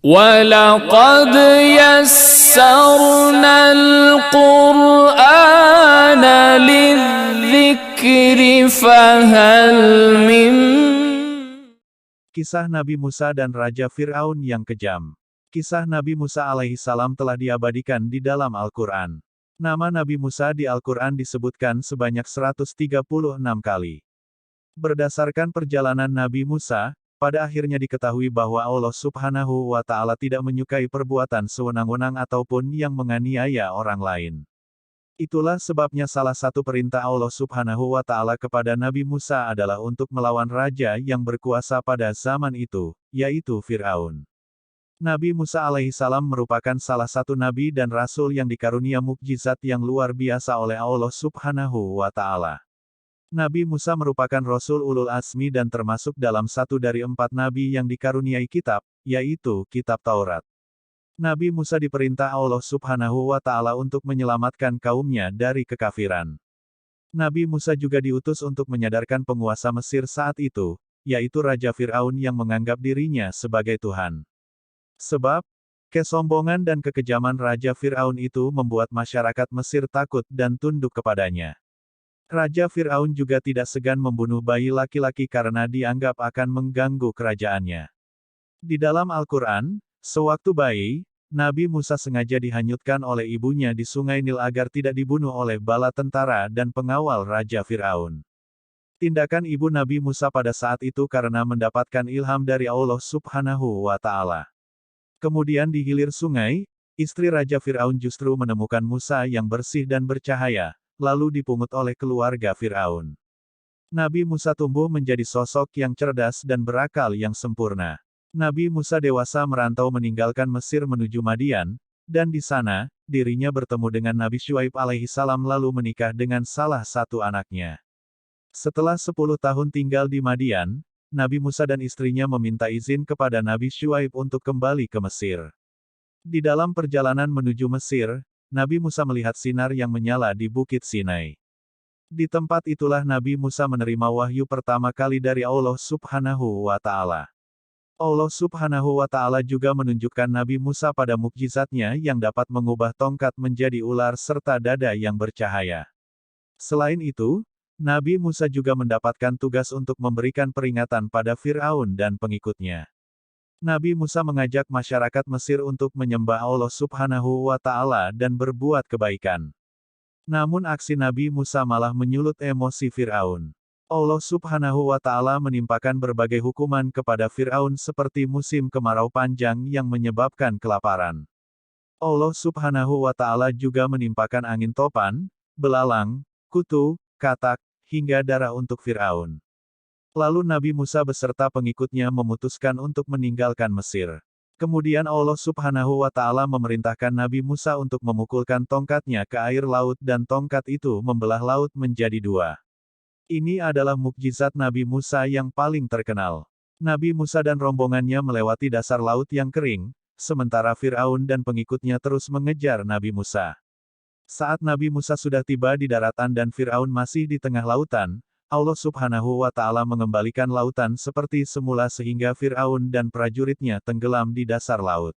وَلَقَدْ يَسَّرْنَا الْقُرْآنَ لِلذِّكْرِ فَهَلْ مِن. Kisah Nabi Musa dan Raja Fir'aun yang kejam. Kisah Nabi Musa alaihissalam telah diabadikan di dalam Al-Quran. Nama Nabi Musa di Al-Quran disebutkan sebanyak 136 kali. Berdasarkan perjalanan Nabi Musa, pada akhirnya diketahui bahwa Allah Subhanahu wa Ta'ala tidak menyukai perbuatan sewenang-wenang ataupun yang menganiaya orang lain. Itulah sebabnya salah satu perintah Allah Subhanahu wa Ta'ala kepada Nabi Musa adalah untuk melawan raja yang berkuasa pada zaman itu, yaitu Fir'aun. Nabi Musa alaihissalam merupakan salah satu nabi dan rasul yang dikarunia mukjizat yang luar biasa oleh Allah Subhanahu wa Ta'ala. Nabi Musa merupakan Rasul Ulul Azmi dan termasuk dalam satu dari 4 nabi yang dikaruniai kitab, yaitu kitab Taurat. Nabi Musa diperintah Allah Subhanahu wa Ta'ala untuk menyelamatkan kaumnya dari kekafiran. Nabi Musa juga diutus untuk menyadarkan penguasa Mesir saat itu, yaitu Raja Fir'aun yang menganggap dirinya sebagai Tuhan. Sebab, kesombongan dan kekejaman Raja Fir'aun itu membuat masyarakat Mesir takut dan tunduk kepadanya. Raja Fir'aun juga tidak segan membunuh bayi laki-laki karena dianggap akan mengganggu kerajaannya. Di dalam Al-Quran, sewaktu bayi, Nabi Musa sengaja dihanyutkan oleh ibunya di Sungai Nil agar tidak dibunuh oleh bala tentara dan pengawal Raja Fir'aun. Tindakan ibu Nabi Musa pada saat itu karena mendapatkan ilham dari Allah Subhanahu wa Ta'ala. Kemudian di hilir sungai, istri Raja Fir'aun justru menemukan Musa yang bersih dan bercahaya, lalu dipungut oleh keluarga Fir'aun. Nabi Musa tumbuh menjadi sosok yang cerdas dan berakal yang sempurna. Nabi Musa dewasa merantau meninggalkan Mesir menuju Madian, dan di sana, dirinya bertemu dengan Nabi Syuaib alaihissalam lalu menikah dengan salah satu anaknya. Setelah 10 tahun tinggal di Madian, Nabi Musa dan istrinya meminta izin kepada Nabi Syuaib untuk kembali ke Mesir. Di dalam perjalanan menuju Mesir, Nabi Musa melihat sinar yang menyala di Bukit Sinai. Di tempat itulah Nabi Musa menerima wahyu pertama kali dari Allah Subhanahu wa Ta'ala. Allah Subhanahu wa Ta'ala juga menunjukkan Nabi Musa pada mukjizatnya yang dapat mengubah tongkat menjadi ular serta dada yang bercahaya. Selain itu, Nabi Musa juga mendapatkan tugas untuk memberikan peringatan pada Fir'aun dan pengikutnya. Nabi Musa mengajak masyarakat Mesir untuk menyembah Allah Subhanahu wa Ta'ala dan berbuat kebaikan. Namun aksi Nabi Musa malah menyulut emosi Fir'aun. Allah Subhanahu wa Ta'ala menimpakan berbagai hukuman kepada Fir'aun seperti musim kemarau panjang yang menyebabkan kelaparan. Allah Subhanahu wa Ta'ala juga menimpakan angin topan, belalang, kutu, katak, hingga darah untuk Fir'aun. Lalu Nabi Musa beserta pengikutnya memutuskan untuk meninggalkan Mesir. Kemudian Allah Subhanahu wa Ta'ala memerintahkan Nabi Musa untuk memukulkan tongkatnya ke air laut dan tongkat itu membelah laut menjadi 2. Ini adalah mukjizat Nabi Musa yang paling terkenal. Nabi Musa dan rombongannya melewati dasar laut yang kering, sementara Fir'aun dan pengikutnya terus mengejar Nabi Musa. Saat Nabi Musa sudah tiba di daratan dan Fir'aun masih di tengah lautan, Allah Subhanahu wa Ta'ala mengembalikan lautan seperti semula sehingga Fir'aun dan prajuritnya tenggelam di dasar laut.